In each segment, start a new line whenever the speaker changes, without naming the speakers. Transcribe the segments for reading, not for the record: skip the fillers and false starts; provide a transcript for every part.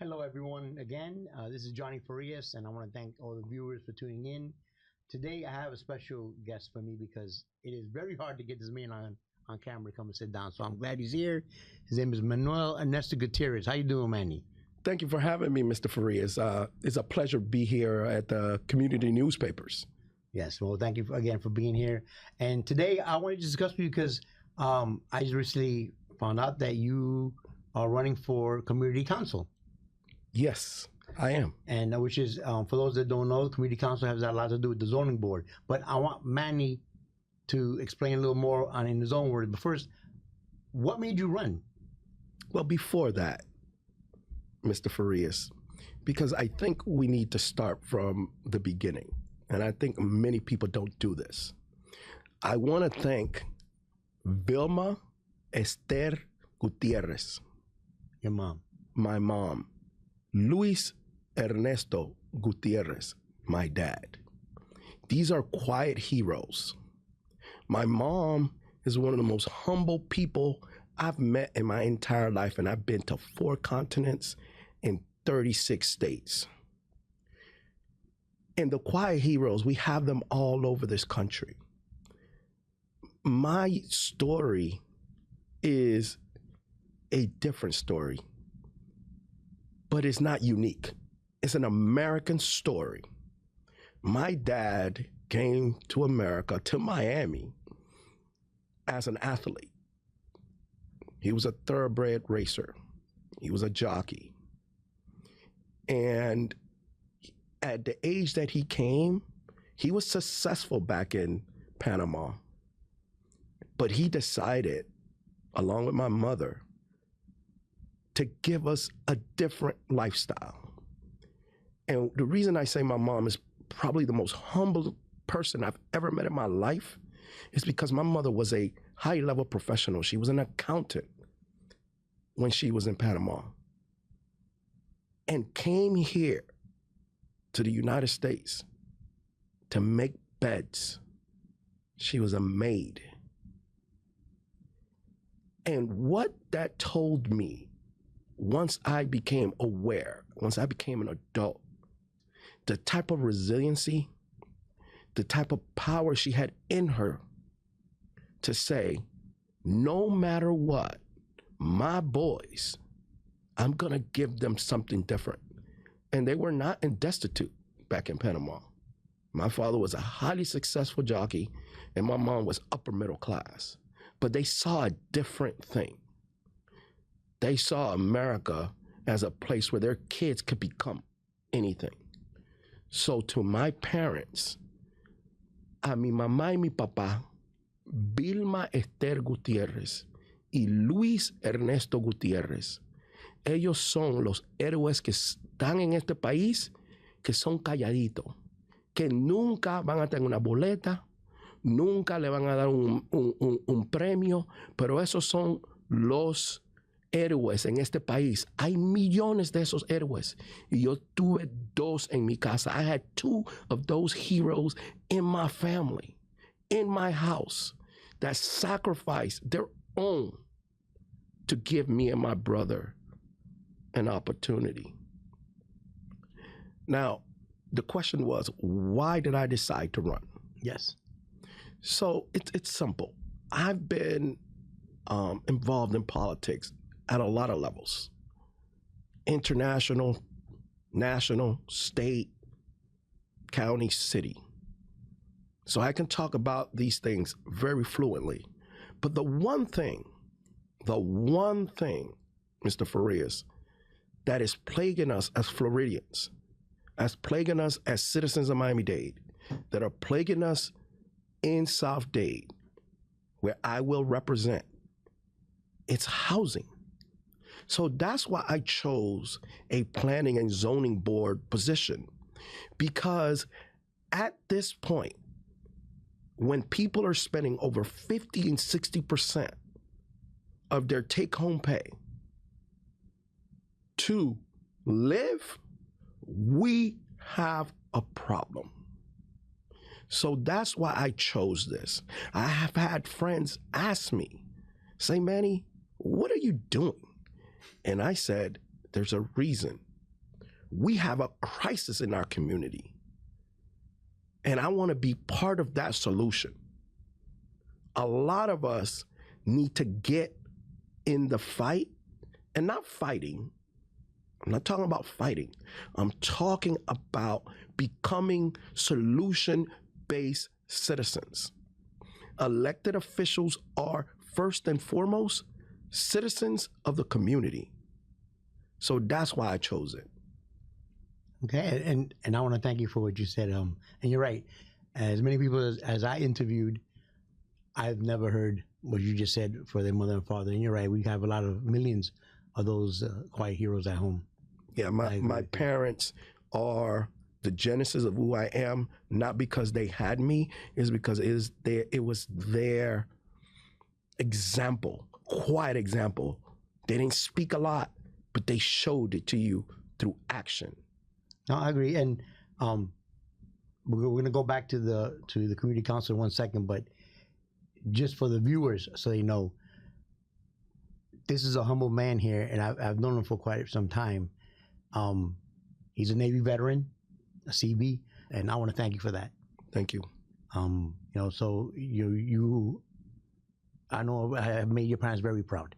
Hello, everyone. Again, this is Johnny Farias, and I want to thank all the viewers for tuning in. Today, I have a special guest for me because it is very hard to get this man on camera to come and sit down. So I'm glad he's here. His name is Manuel Ernesto Gutierrez. How you doing, Manny?
Thank you for having me, Mr. Farias. It's a pleasure to be here at the community newspapers.
Yes. Well, thank you again for being here. And today, I want to discuss with you because I just recently found out that you are running for community council.
Yes, I am.
And which is, for those that don't know, the community council has a lot to do with the zoning board. But I want Manny to explain a little more on in his own words. But first, what made you run?
Well, before that, Mr. Farias, because I think we need to start from the beginning. And I think many people don't do this. I want to thank Vilma Esther Gutierrez.
Your mom.
My mom. Luis Ernesto Gutierrez, my dad. These are quiet heroes. My mom is one of the most humble people I've met in my entire life, and I've been to 4 continents in 36 states. And the quiet heroes, we have them all over this country. My story is a different story, but it's not unique. It's an American story. My dad came to America, to Miami, as an athlete. He was a thoroughbred racer. He was a jockey. And at the age that he came, he was successful back in Panama. But he decided, along with my mother, to give us a different lifestyle. And the reason I say my mom is probably the most humble person I've ever met in my life is because my mother was a high-level professional. She was an accountant when she was in Panama and came here to the United States to make beds. She was a maid. And what that told me, once I became aware, once I became an adult, the type of resiliency, the type of power she had in her to say, no matter what, my boys, I'm gonna give them something different. And they were not destitute back in Panama. My father was a highly successful jockey and my mom was upper middle class. But they saw a different thing. They saw America as a place where their kids could become anything. So to my parents, a mi mamá y mi papá, Vilma Esther Gutierrez y Luis Ernesto Gutierrez, ellos son los héroes que están en este país, que son calladitos, que nunca van a tener una boleta, nunca le van a dar un premio, pero esos son los héroes en este país. Hay millones de esos héroes. Y yo tuve 2 en mi casa. I had 2 of those heroes in my family, in my house, that sacrificed their own to give me and my brother an opportunity. Now, the question was, why did I decide to run?
Yes.
So it's simple. I've been involved in politics at a lot of levels. International, national, state, county, city. So I can talk about these things very fluently. But the one thing, Mr. Farias, that is plaguing us as Floridians, as plaguing us as citizens of Miami-Dade, that are plaguing us in South Dade, where I will represent, it's housing. So that's why I chose a planning and zoning board position, because at this point, when people are spending over 50 and 60% of their take-home pay to live, we have a problem. So that's why I chose this. I have had friends ask me, say, Manny, what are you doing? And I said, there's a reason we have a crisis in our community. And I want to be part of that solution. A lot of us need to get in the fight, and not fighting. I'm not talking about fighting. I'm talking about becoming solution-based citizens. Elected officials are, first and foremost, citizens of the community. So that's why I chose it.
Okay, and I want to thank you for what you said. And you're right. As many people as I interviewed, I've never heard what you just said for their mother and father. And you're right. We have a lot of millions of those quiet heroes at home.
Yeah, my parents are the genesis of who I am, not because they had me, is because it was their example, quiet example. They didn't speak a lot, but they showed it to you through action.
No, I agree. And we're going to go back to the community council in 1 second, but just for the viewers, so they know, this is a humble man here, and I've known him for quite some time. He's a Navy veteran, a CB, and I want to thank you for that.
Thank you.
So I know I have made your parents very proud.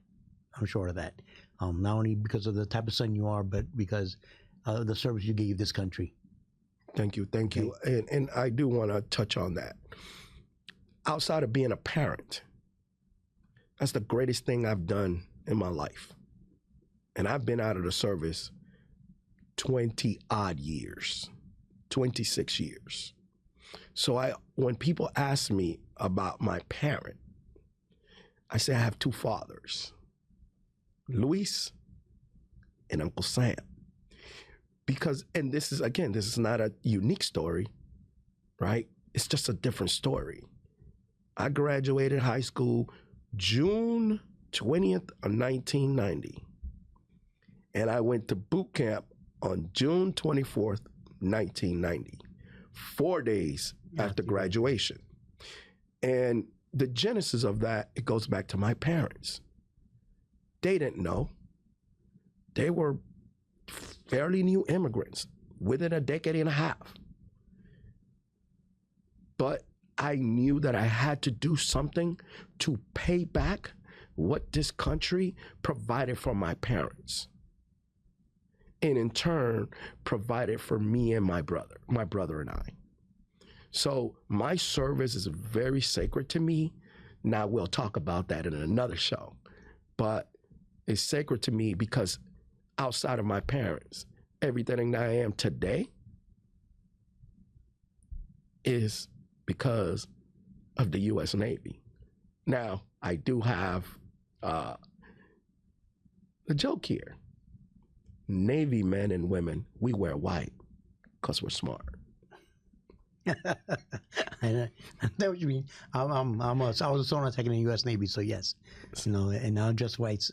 I'm sure of that. Not only because of the type of son you are, but because of the service you gave this country.
Thank you. And I do want to touch on that. Outside of being a parent, that's the greatest thing I've done in my life. And I've been out of the service 20 odd years, 26 years. So when people ask me about my parent, I say I have two fathers, Luis and Uncle Sam. Because, and this is not a unique story, right? It's just a different story. I graduated high school June 20th of 1990. And I went to boot camp on June 24th, 1990, 4 days after graduation. And the genesis of that, it goes back to my parents. They didn't know. They were fairly new immigrants within a decade and a half. But I knew that I had to do something to pay back what this country provided for my parents. And in turn, provided for me and my brother and I. So my service is very sacred to me. Now we'll talk about that in another show. But it's sacred to me because outside of my parents, everything that I am today is because of the U.S. Navy. Now, I do have a joke here. Navy men and women, we wear white because we're smart.
I know what you mean. I was a sonar tech in the U.S. Navy, so yes, and I'm just whites.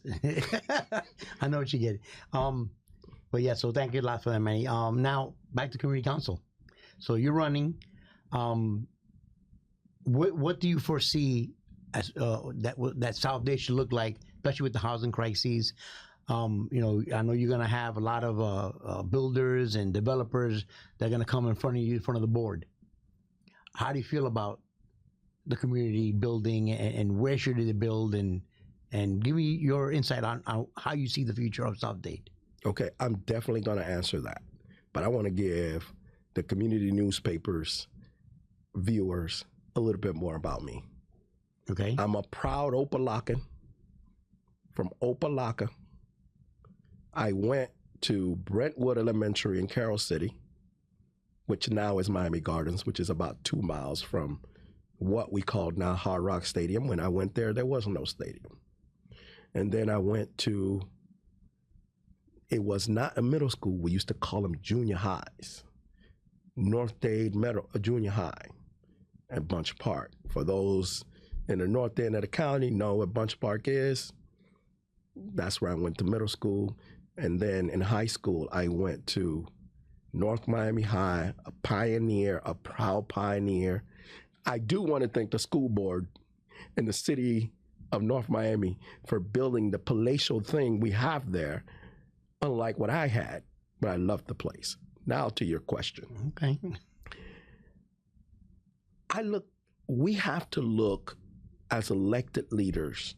I know what you get. But yeah, so thank you a lot for that, Manny. Now back to community council. So you're running. What do you foresee as that South Day should look like, especially with the housing crises? I know you're going to have a lot of builders and developers that are going to come in front of the board. How do you feel about the community building and where should they build, and give me your insight on how you see the future of South Dade?
Okay, I'm definitely going to answer that, but I want to give the community newspapers viewers a little bit more about me.
Okay.
I'm a proud Opalakan from Opalaka. I went to Brentwood Elementary in Carroll City, which now is Miami Gardens, which is about 2 miles from what we call now Hard Rock Stadium. When I went there was no stadium. And then I went to, it was not a middle school. We used to call them junior highs. North Dade Junior High at Bunch Park. For those in the north end of the county know what Bunch Park is. That's where I went to middle school. And then in high school, I went to North Miami High, a pioneer, a proud pioneer. I do want to thank the school board and the city of North Miami for building the palatial thing we have there, unlike what I had. but I loved the place. Now to your question.
Okay.
We have to look as elected leaders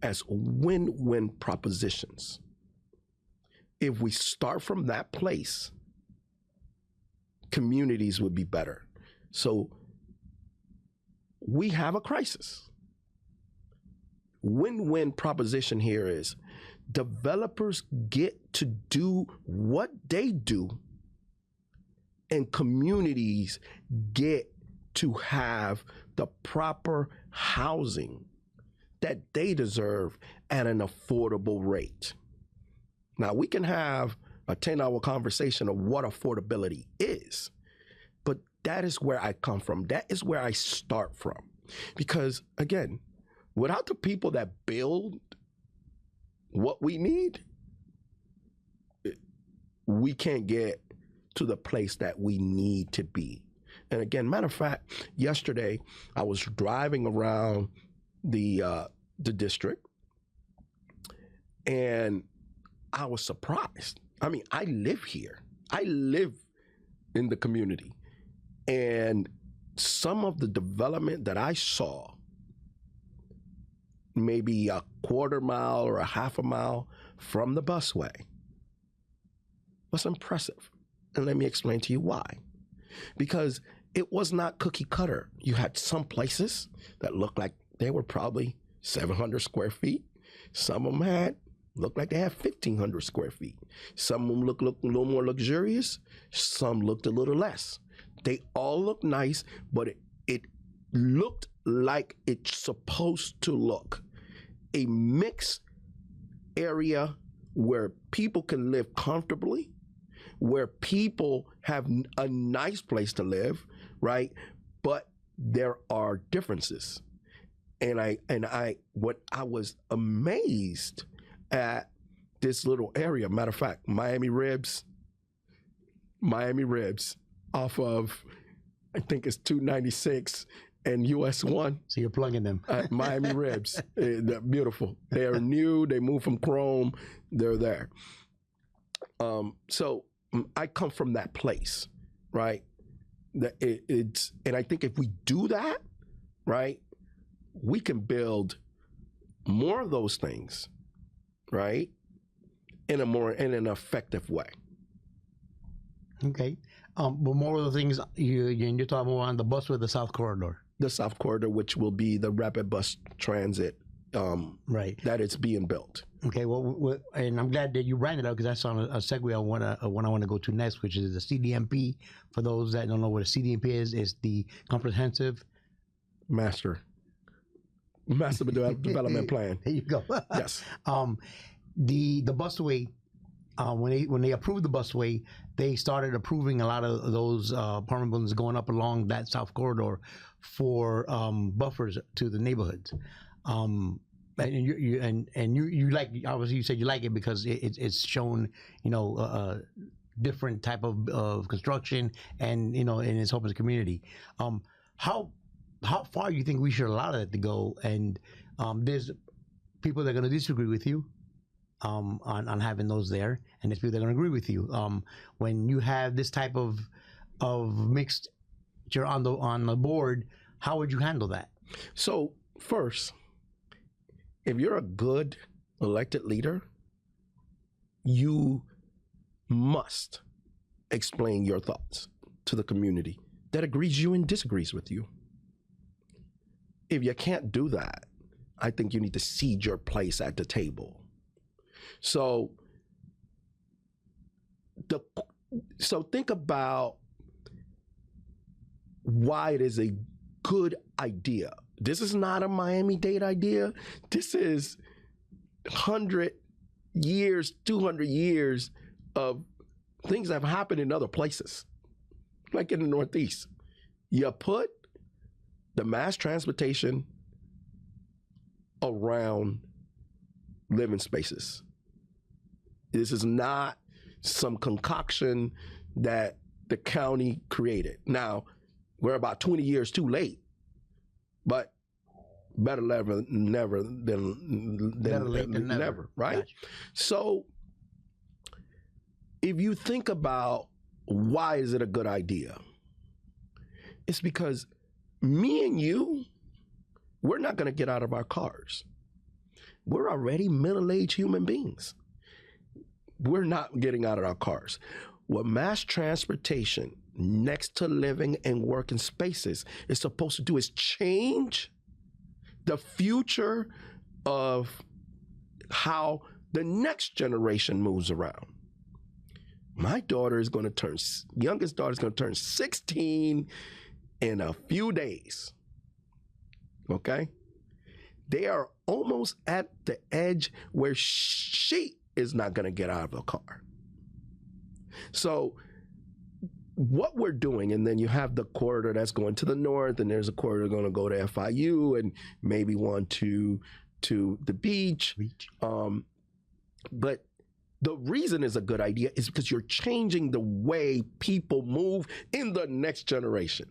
as win-win propositions. If we start from that place, communities would be better. So we have a crisis. Win-win proposition here is developers get to do what they do, and communities get to have the proper housing that they deserve at an affordable rate. Now, we can have a 10-hour conversation of what affordability is, but that is where I come from. That is where I start from. Because, again, without the people that build what we need, we can't get to the place that we need to be. And again, matter of fact, yesterday I was driving around the district, and I was surprised. I mean, I live here. I live in the community, and some of the development that I saw, maybe a quarter mile or a half a mile from the busway, was impressive. And let me explain to you why. Because it was not cookie cutter. You had some places that looked like they were probably 700 square feet. Some of them looked like they had 1,500 square feet. Some of them looked a little more luxurious. Some looked a little less. They all looked nice, but it looked like it's supposed to look. A mixed area where people can live comfortably, where people have a nice place to live, right? But there are differences. And I was amazed at this little area. Matter of fact, Miami Ribs off of, I think it's 296 and US 1.
So you're plugging them.
Miami Ribs, they're beautiful. They are new, they moved from Chrome, they're there. So I come from that place, right? And I think if we do that, right, we can build more of those things, right, in an effective way.
Okay, but more of the things you're talking about on the bus with the South Corridor.
The South Corridor, which will be the rapid bus transit,
right,
that it's being built.
Okay, well, and I'm glad that you ran it up, because that's on a segue I want to go to next, which is the CDMP. For those that don't know what a CDMP is, it's the Comprehensive
Master Development Plan.
There you go.
Yes.
The busway, when they approved the busway, they started approving a lot of those apartment buildings going up along that South Corridor for buffers to the neighborhoods. And you like, obviously you said you like it because it's shown, different type of construction, and and it's helping the community. How far do you think we should allow that to go? And there's people that are going to disagree with you on having those there, and there's people that are going to agree with you. When you have this type of mixed, you're on the board, how would you handle that?
So first, if you're a good elected leader, you must explain your thoughts to the community that agrees you and disagrees with you. If you can't do that, I think you need to cede your place at the table. So think about why it is a good idea. This is not a Miami-Dade idea. This is 100 years, 200 years of things that have happened in other places, like in the Northeast. You put the mass transportation around living spaces. This is not some concoction that the county created. Now, we're about 20 years too late, but better never than never, right? Gotcha. So if you think about why is it a good idea, it's because me and you, we're not going to get out of our cars. We're already middle-aged human beings. We're not getting out of our cars. What mass transportation next to living and working spaces is supposed to do is change the future of how the next generation moves around. My daughter is going to turn, youngest daughter is going to turn 16 in a few days. Okay? They are almost at the edge where she is not going to get out of the car. So what we're doing, and then you have the corridor that's going to the north, and there's a corridor going to go to FIU and maybe one to the beach. But the reason it's a good idea is because you're changing the way people move in the next generation,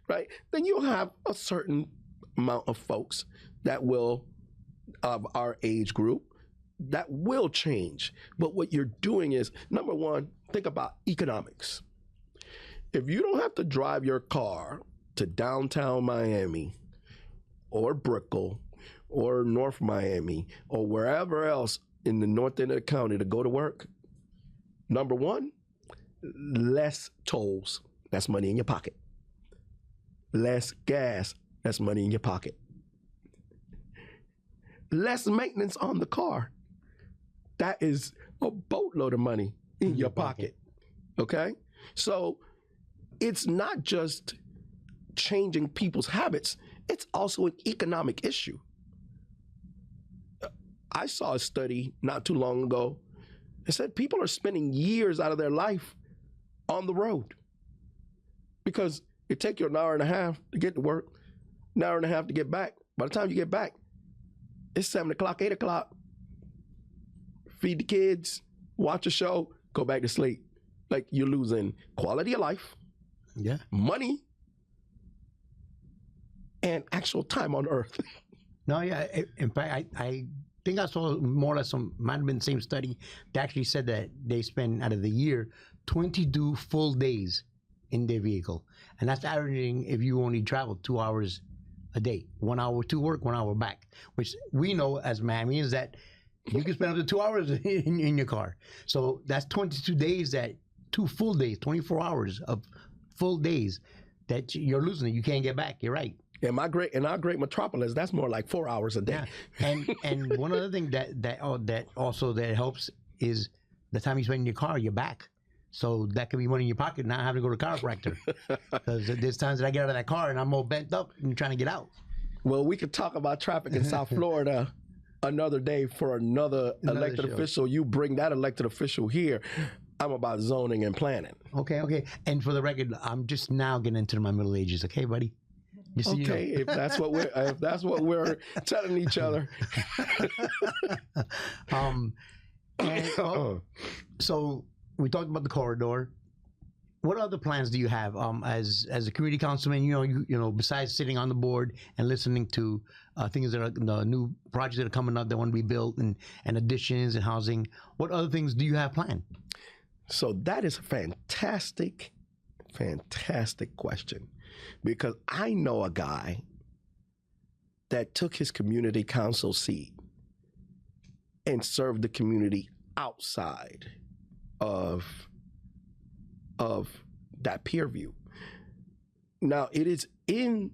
right? Then you'll have a certain amount of folks that will, of our age group, that will change. But what you're doing is, number one, think about economics. If you don't have to drive your car to downtown Miami or Brickell or North Miami or wherever else in the north end of the county to go to work, number one, less tolls, that's money in your pocket. Less gas, that's money in your pocket. Less maintenance on the car, that is a boatload of money in your pocket. Okay? So it's not just changing people's habits, it's also an economic issue. I saw a study not too long ago that said people are spending years out of their life on the road because it takes you an hour and a half to get to work, an hour and a half to get back. By the time you get back, it's 7 o'clock, 8 o'clock. Feed the kids, watch a show, go back to sleep. Like, you're losing quality of life, money, and actual time on earth.
No, yeah. In fact, I think I saw more or less might have been the same study that actually said that they spend out of the year 22 full days in their vehicle. And that's averaging if you only travel 2 hours a day, 1 hour to work, 1 hour back, which we know as Miamians that you can spend up to 2 hours in your car. So that's 22 days, 2 full days, 24 hours of full days that you're losing. You can't get back. You're right.
In our great metropolis, that's more like 4 hours a day.
Yeah. And one other thing that also helps is the time you spend in your car, you're back. So that could be money in your pocket, not having to go to a chiropractor. Because there's times that I get out of that car and I'm all bent up and trying to get out.
Well, we could talk about traffic in South Florida another day for another elected show. Official. You bring that elected official here. I'm about zoning and planning.
Okay. And for the record, I'm just now getting into my middle ages. Okay, buddy?
Okay, if that's what we're telling each other.
So we talked about the corridor. What other plans do you have as a community councilman? You know, besides sitting on the board and listening to things that are the new projects that are coming up that want to be built and additions and housing. What other things do you have planned?
So that is a fantastic question, because I know a guy that took his community council seat and served the community outside of that peer view. Now, it is in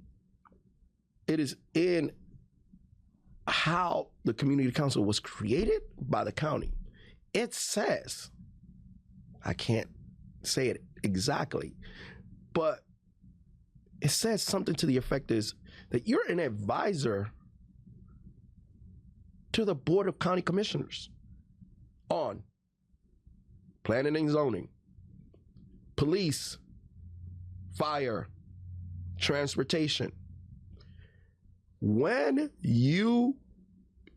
how the community council was created by the county. It says, I can't say it exactly, but it says something to the effect is that you're an advisor to the Board of County Commissioners on planning and zoning, police, fire, transportation. When you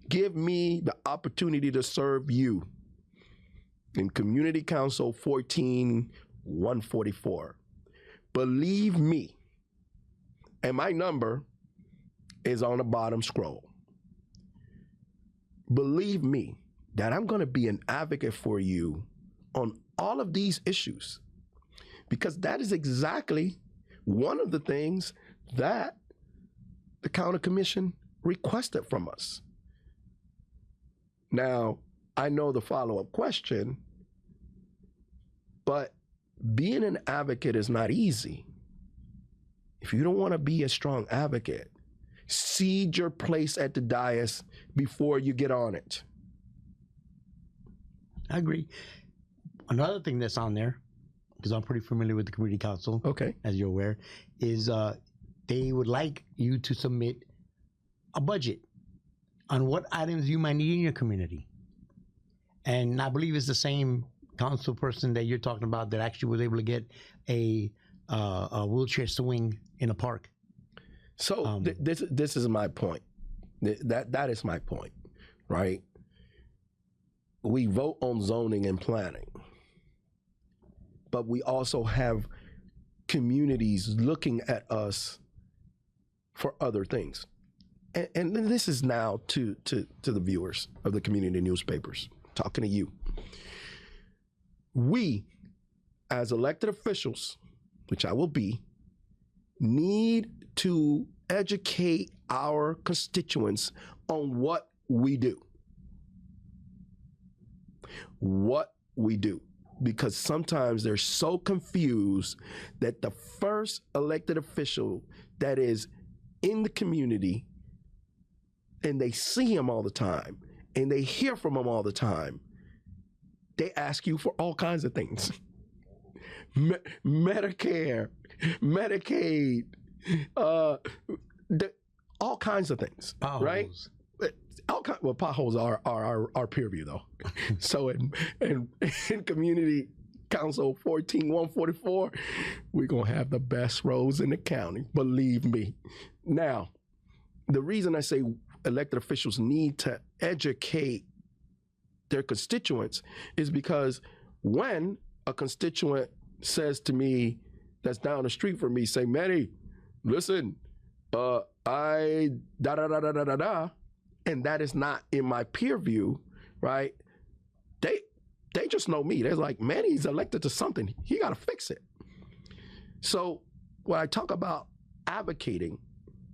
give me the opportunity to serve you in Community Council 14144, believe me, and my number is on the bottom scroll. Believe me that I'm going to be an advocate for you on all of these issues, because that is exactly one of the things that the county commission requested from us. Now, I know the follow-up question, but being an advocate is not easy. If you don't want to be a strong advocate, cede your place at the dais before you get on it.
I agree. Another thing that's on there, because I'm pretty familiar with the community council,
Okay.
as you're aware, is they would like you to submit a budget on what items you might need in your community. And I believe it's the same council person that you're talking about that actually was able to get a wheelchair swing in a park.
So this is my point. That is my point, right? We vote on zoning and planning, but we also have communities looking at us for other things. And this is now to the viewers of the community newspapers, talking to you. We, as elected officials, which I will be, need to educate our constituents on what we do. What we do. Because sometimes they're so confused that the first elected official that is in the community, and they see him all the time, and they hear from him all the time, they ask you for all kinds of things. Medicare, Medicaid, all kinds of things,
Potholes.
right? Well, potholes are our peer view, though. So in Community Council 14144, we're going to have the best roads in the county, believe me. Now, the reason I say elected officials need to educate their constituents is because when a constituent says to me, that's down the street from me, say, Manny, listen, I da-da-da-da-da-da, and that is not in my peer view, right? They just know me. They're like, Manny's elected to something. He got to fix it. So when I talk about advocating,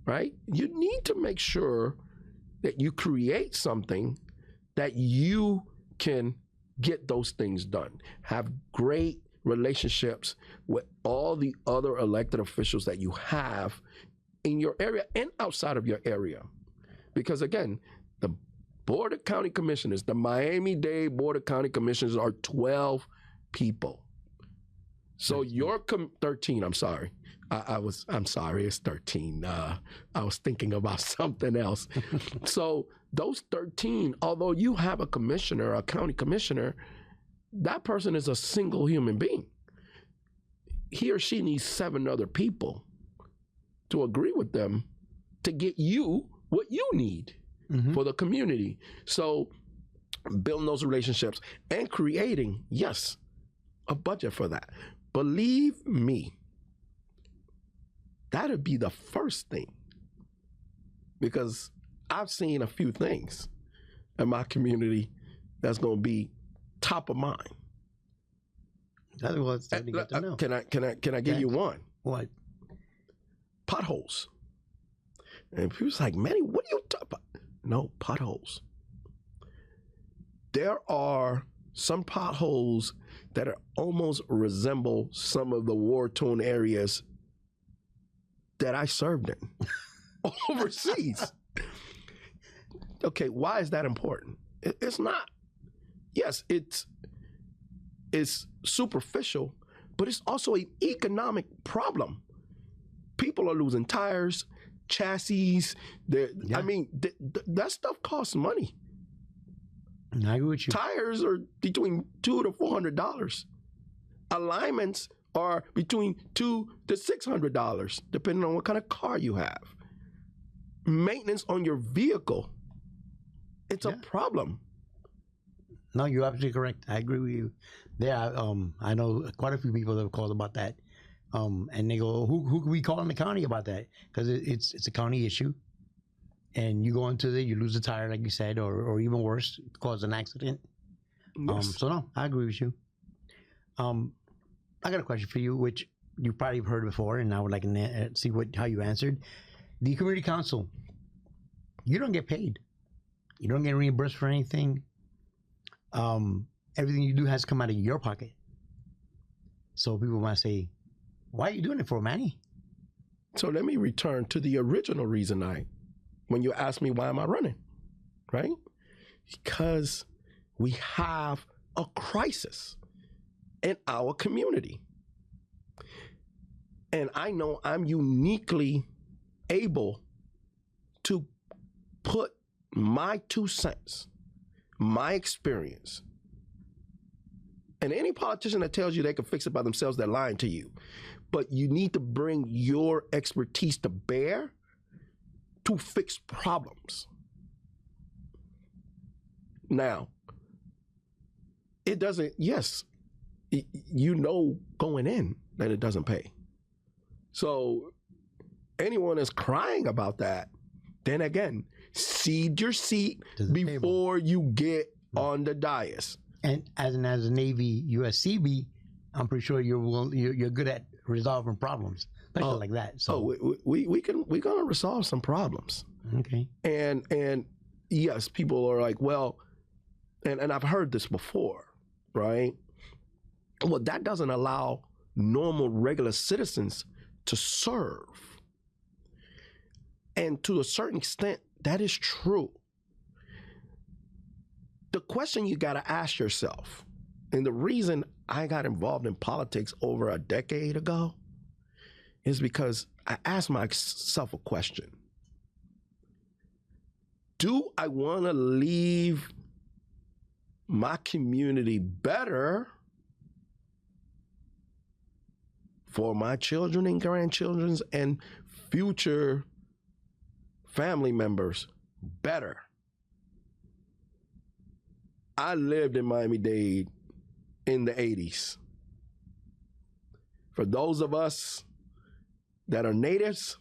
right, you need to make sure that you create something that you can get those things done. Have great relationships with all the other elected officials that you have in your area and outside of your area. Because again, the Board of County Commissioners, the Miami-Dade Board of County Commissioners are 12 people. So your 13, I'm sorry. I'm sorry, it's 13. I was thinking about something else. So those 13, although you have a commissioner, a county commissioner, that person is a single human being. He or she needs 7 other people to agree with them to get you what you need for the community. So building those relationships and creating, yes, a budget for that. Believe me, that'd be the first thing, because I've seen a few things in my community that's going to be top of mind.
That's what it's starting to get to know.
Can I give you one?
What?
Potholes. And people's like, Manny, what are you talking about? No, potholes. There are some potholes that are almost resemble some of the war-torn areas that I served in overseas. Okay, why is that important? It's not. Yes, it's superficial, but it's also an economic problem. People are losing tires, chassis. I mean, that stuff costs money.
I agree with you.
Tires are between $200 to $400. Alignments are between $200 to $600, depending on what kind of car you have. Maintenance on your vehicle, it's a problem.
No, you're absolutely correct. I agree with you. I know quite a few people that have called about that. And they go, who can we call in the county about that? Because it's a county issue. And you go into there, you lose a tire, like you said, or even worse, cause an accident.
Yes.
So no, I agree with you. I got a question for you, which you probably have heard before, and I would like to see how you answered. The community council, you don't get paid. You don't get reimbursed for anything. Everything you do has to come out of your pocket. So people might say, why are you doing it for, Manny?
So let me return to the original reason when you asked me why am I running, right? Because we have a crisis in our community. And I know I'm uniquely able to put my 2 cents, my experience, and any politician that tells you they can fix it by themselves, they're lying to you. But you need to bring your expertise to bear to fix problems. Now, it doesn't, yes, you know going in that it doesn't pay. So anyone that's crying about that, then again, cede your seat before you get on the dais.
And as a Navy USCB, I'm pretty sure you're good at resolving problems, especially like that. So
we're gonna resolve some problems.
Okay.
And yes, people are like, well, and I've heard this before, right? Well, that doesn't allow normal, regular citizens to serve. And to a certain extent, that is true. The question you got to ask yourself, and the reason I got involved in politics over a decade ago is because I asked myself a question. Do I want to leave my community better for my children and grandchildren and future family members better? I lived in Miami-Dade in the 80s. For those of us that are natives,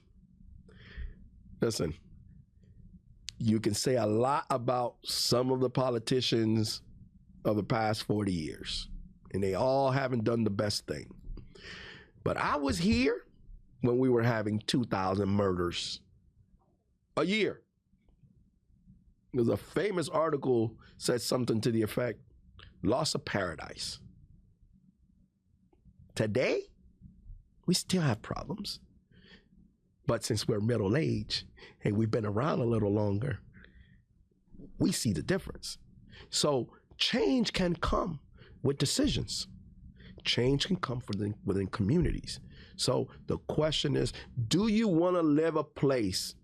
listen, you can say a lot about some of the politicians of the past 40 years, and they all haven't done the best thing. But I was here when we were having 2,000 murders a year. There's a famous article said something to the effect, loss of paradise. Today, we still have problems. But since we're middle-aged and we've been around a little longer, we see the difference. So change can come with decisions. Change can come within communities. So the question is, do you want to live a place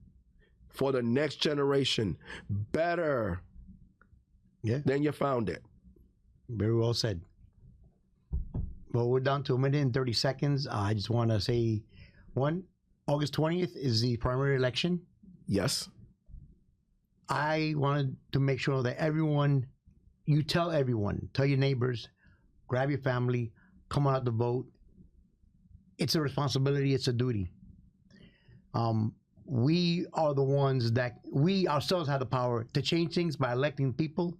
for the next generation better than you found it?
Very well said. Well, we're down to 1 minute and 30 seconds. I just want to say, August 20th is the primary election.
Yes.
I wanted to make sure that tell your neighbors, grab your family, come out to vote. It's a responsibility, it's a duty. We are the ones we ourselves have the power to change things by electing people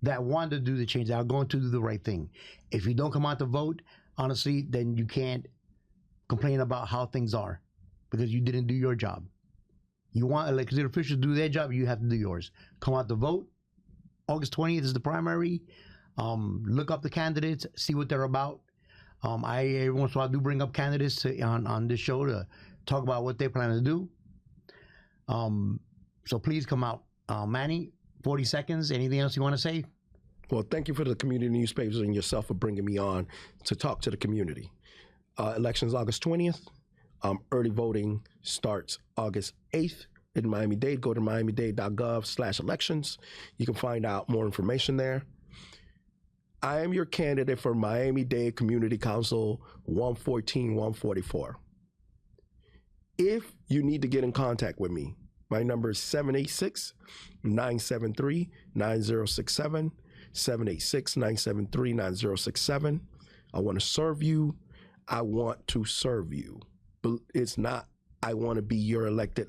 that want to do the change, that are going to do the right thing. If you don't come out to vote, honestly, then you can't complain about how things are because you didn't do your job. You want elected officials to do their job, you have to do yours. Come out to vote. August 20th is the primary. Look up the candidates, see what they're about. Every once in a while I do bring up candidates on this show to talk about what they plan to do. So please come out. Manny, 40 seconds. Anything else you want to say?
Well, thank you for the community newspapers and yourself for bringing me on to talk to the community. Elections August 20th. Early voting starts August 8th in Miami-Dade. Go to miamidade.gov/elections. You can find out more information there. I am your candidate for Miami-Dade Community Council 114-144. If you need to get in contact with me, my number is 786-973-9067, 786-973-9067. I want to serve you. I want to serve you. But it's not, I want to be your elected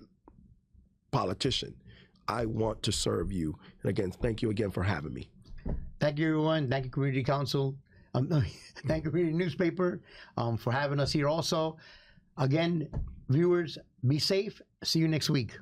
politician. I want to serve you. And again, thank you again for having me.
Thank you, everyone. Thank you, Community Council. Thank you for reading the newspaper, for having us here also. Again, viewers, be safe. See you next week.